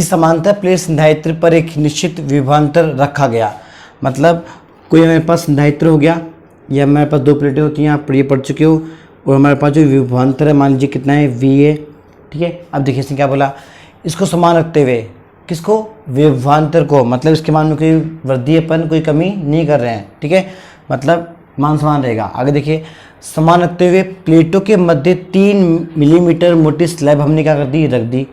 समांतर प्लेट संधारित्र पर एक निश्चित विभवांतर रखा गया। मतलब कोई हमारे पास संधारित्र हो गया, या हमारे पास दो प्लेटें होती हैं, आप ये पढ़ चुके हो, और हमारे पास जो विभवांतर है मान लीजिए कितना है V है, ठीक है। अब देखिए इसने क्या बोला, इसको समान रखते हुए, किसको, विभवांतर को, मतलब इसके मान में कोई वृद्धि अपन कोई कमी नहीं कर रहे हैं, ठीक है, मतलब मान समान रहेगा। आगे देखिए, समान रखते हुए प्लेटों के मध्य 3 मिलीमीटर मोटी स्लैब हमने क्या कर दी, रख दी।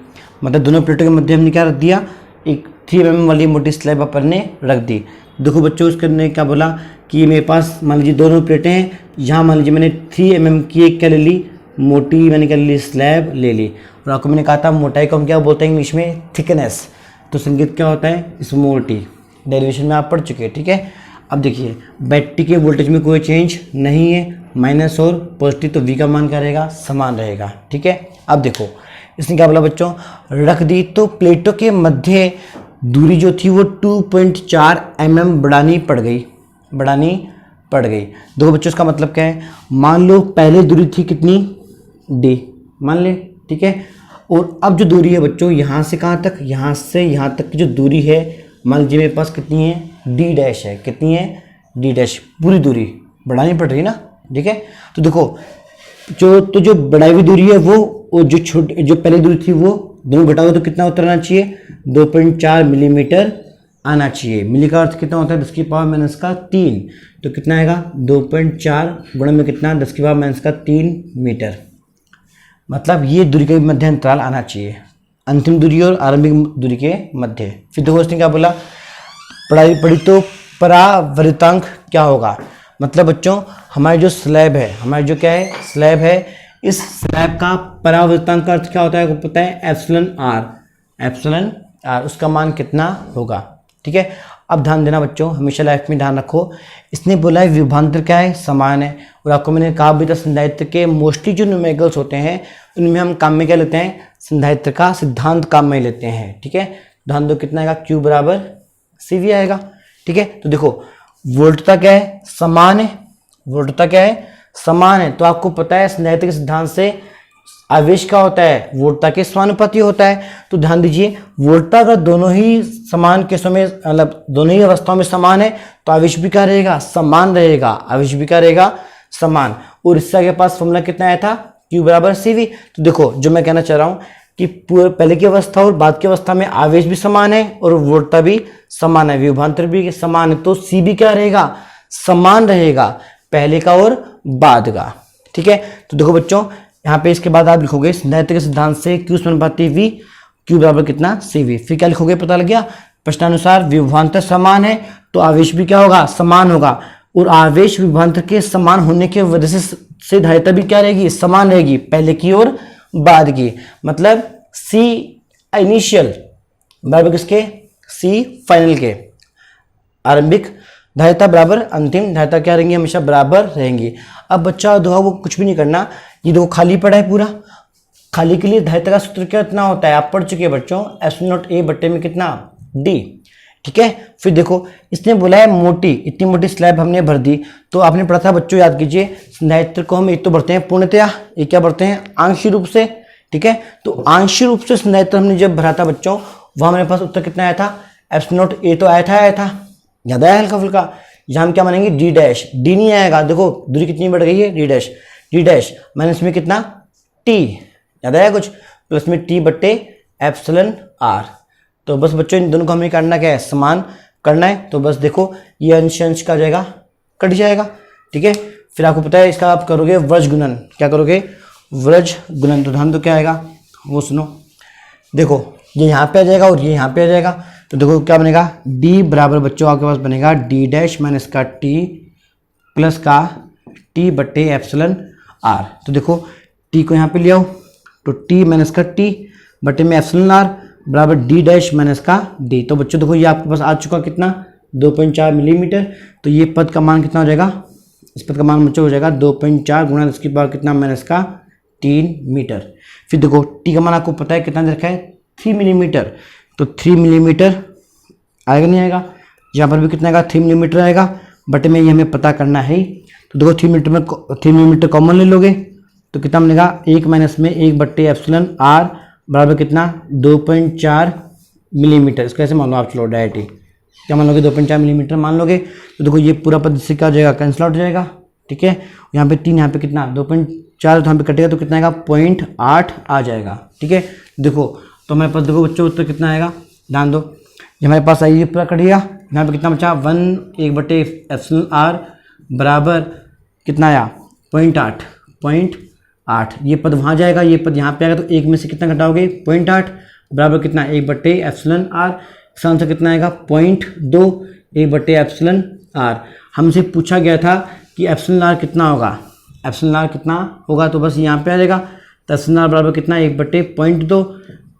मतलब दोनों प्लेटों के मध्य हमने क्या रख दिया, एक 3 mm वाली मोटी स्लैब अपन ने रख दी। देखो बच्चों, उसके ने क्या बोला कि मेरे पास मान लीजिए दोनों प्लेटें हैं, यहाँ मान लीजिए मैंने 3 mm की एक क्या ले ली, मोटी मैंने क्या ले ली, स्लैब ले ली। और आपको मैंने कहा था मोटाई को हम क्या बोलते हैं इंग्लिश में, थिकनेस। तो संकेत क्या होता है, स्मॉल टी, डेरिवेशन में आप पढ़ चुके हैं, ठीक है। अब देखिए बैटरी के वोल्टेज में कोई चेंज नहीं है, माइनस और पॉजिटिव, तो V का मान क्या रहेगा, समान रहेगा, ठीक है। अब देखो इसने क्या बोला बच्चों, रख दी, तो प्लेटों के मध्य दूरी जो थी वो 2.4 mm बढ़ानी पड़ गई। देखो बच्चों इसका मतलब क्या है, मान लो पहले दूरी थी कितनी, D मान ले, ठीक है। और अब जो दूरी है बच्चों यहाँ से कहाँ तक, यहाँ से यहाँ तक की जो दूरी है, मान लीजिए मेरे पास कितनी है, D' है, कितनी है, D', पूरी दूरी बढ़ानी पड़ रही है ना, ठीक है। तो देखो जो बढ़ाई हुई दूरी है वो जो पहली दूरी थी वो दोनों घटाओगे तो कितना उत्तर आना चाहिए, 2.4 मिलीमीटर आना चाहिए। मिली का अर्थ कितना होता है, 10⁻³ तो कितना आएगा, 2.4 गुणा में कितना, 10⁻³ मीटर। मतलब ये दूरी के मध्य अंतराल आना चाहिए, अंतिम दूरी और आरंभिक दूरी के मध्य। फिर देखो उसने क्या बोला, पढ़ी तो परावर्तांक क्या होगा। मतलब बच्चों हमारी जो स्लैब है, हमारी जो क्या है, स्लैब है, इस स्लैब का परावर्तांक का अर्थ क्या होता है, आपको पता है, एप्सिलॉन आर, उसका मान कितना होगा, ठीक है। अब ध्यान देना बच्चों, हमेशा लाइफ में ध्यान रखो, इसने बोला है विभवांतर क्या है, समान है। और आपको मैंने कहा भी था संधारित्र के मोस्टली जो न्यूमेरिकल्स होते हैं उनमें हम काम में क्या लेते हैं, संधारित्र का सिद्धांत काम में लेते हैं, ठीक है। ध्यान दो कितना आएगा, Q बराबर CV आएगा, ठीक है। तो देखो वोल्टता क्या है, समान है, वोल्टता क्या है, समान है। तो आपको पता है संधारित्र के सिद्धांत से आवेश क्या होता है, वोल्टता के समानुपाती होता है। तो ध्यान दीजिए, वोल्टता अगर दोनों ही समान केसों में, मतलब दोनों ही अवस्थाओं में समान है, तो आवेश भी क्या रहेगा, समान रहेगा, आवेश भी क्या रहेगा, समान। और इससे आगे पास फॉर्मूला कितना आया था, Q बराबर CV। तो देखो जो मैं कहना चाह रहा हूँ कि पहले की अवस्था और बाद की अवस्था में आवेश भी समान है और वोल्टता भी समान है, विभवांतर भी समान है, तो C भी क्या रहेगा, समान रहेगा, पहले का और बाद का, ठीक है। तो देखो बच्चों यहाँ पे इसके बाद आप लिखोगे संधारित्र के सिद्धांत से Q समानुपाती V, Q बराबर कितना, CV। फिर क्या लिखोगे, पता लग गया, प्रश्नानुसार विभवांतर समान है तो आवेश भी क्या होगा, समान होगा। और आवेश विभवांतर के समान होने की वजह से धारिता भी क्या रहेगी, समान रहेगी, पहले की और बाद की। मतलब C इनिशियल बराबर किसके, C फाइनल के, आरंभिक धारिता बराबर अंतिम धारिता क्या रहेंगी, हमेशा बराबर रहेंगी। अब बच्चा देखो वो कुछ भी नहीं करना, ये देखो खाली पड़ा है पूरा, खाली के लिए धारिता का सूत्र कितना होता है, आप पढ़ चुके हैं बच्चों, ε0 बट्टे में कितना, D, ठीक है। फिर देखो इसने बोला है मोटी, इतनी मोटी स्लैब हमने भर दी। तो आपने पढ़ा था बच्चों, याद कीजिए, संधारित्र को हम एक तो भरते हैं पूर्णतया, एक क्या भरते हैं, आंशिक रूप से, ठीक है। तो आंशिक रूप से संधारित्र हमने जब भरा था बच्चों, वहां हमारे पास उत्तर कितना आया था, ε0 तो आया था, याद आया हल्का फुल्का। यहाँ हम क्या मानेंगे, D' नहीं आएगा, देखो दूरी कितनी बढ़ गई है, D' माइनस में कितना, T, याद आया कुछ, प्लस में T बट्टे εr। तो बस बच्चों इन दोनों को हमें करना क्या है, समान करना है। तो बस देखो ये अंश अंश का जाएगा, कट जाएगा, ठीक है। फिर आपको पता है इसका आप करोगे व्रज गुणन, क्या करोगे, व्रज गुणन। तो ध्यान तो क्या आएगा वो सुनो, देखो ये यहाँ पे आ जाएगा और ये यहाँ पे आ जाएगा। तो देखो क्या बनेगा, D बराबर बच्चों आपके पास बनेगा D' माइनस का T प्लस का T बट्टे εr। तो देखो T को यहाँ पे ले आओ, तो T माइनस का T बट्टे में εr बराबर D' माइनस का D। तो बच्चों देखो ये आपके पास आ चुका कितना, 2.4 मिलीमीटर। तो ये पद का मान कितना हो जाएगा, इस पद का मान बच्चों हो जाएगा 2.4 गुणा 10 की पावर कितना, माइनस का 3 मीटर। फिर देखो T का मान आपको पता है कितना दे रखा है, 3 मिलीमीटर। तो 3 मिलीमीटर आएगा नहीं आएगा, यहाँ पर भी कितना आएगा, 3 मिलीमीटर आएगा, बट में ये हमें पता करना है। तो देखो 3 मिलीमीटर कॉमन ले लोगे तो कितना बनेगा, 1 माइनस में 1 बट्टे εr बराबर कितना, 2.4 मिलीमीटर, इसको ऐसे मान लो आप, चलो डायरेक्ट ही क्या मान लोगे, 2.4 मिलीमीटर मान लोगे। तो देखो ये पूरा पद इससे क्या हो जाएगा, कैंसिल आउट हो जाएगा, ठीक है। यहाँ पे 3, यहाँ पे कितना 2.4, तो यहाँ पे कटेगा तो कितना आएगा 0.8 आ जाएगा, ठीक है। देखो तो हमारे पास देखो बच्चों उत्तर कितना आएगा, ध्यान दो, ये हमारे पास आई, ये पूरा कट गया, यहाँ पे कितना बचा 1/r बराबर कितना आया 0.8, ये पद वहाँ जाएगा, ये पद यहाँ पे आएगा, तो 1 में से कितना घटाओगे 0.8 बराबर कितना 1/r, इसका आंसर कितना आएगा 0.2 1/r। हमसे पूछा गया था कि एप्सिलॉन r कितना होगा, एप्सिलॉन r कितना होगा, तो बस यहाँ पे आ जाएगा, तो एप्सिलॉन r बराबर कितना 1/0.2,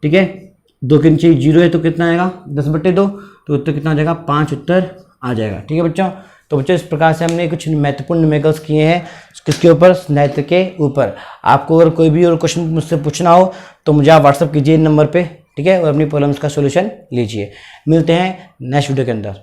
ठीक है। 2 के नीचे 0 है तो कितना आएगा 10/2, तो उत्तर कितना आ जाएगा 5 उत्तर आ जाएगा, ठीक है बच्चों। तो बच्चों इस प्रकार से हमने कुछ महत्वपूर्ण न्यूमेरिकल्स किए हैं, किसके ऊपर, स्नेहित्र के ऊपर। आपको अगर कोई भी और क्वेश्चन मुझसे पूछना हो तो मुझे आप व्हाट्सअप कीजिए नंबर पे, ठीक है, और अपनी प्रॉब्लम्स का सॉल्यूशन लीजिए। मिलते हैं नेक्स्ट वीडियो के अंदर।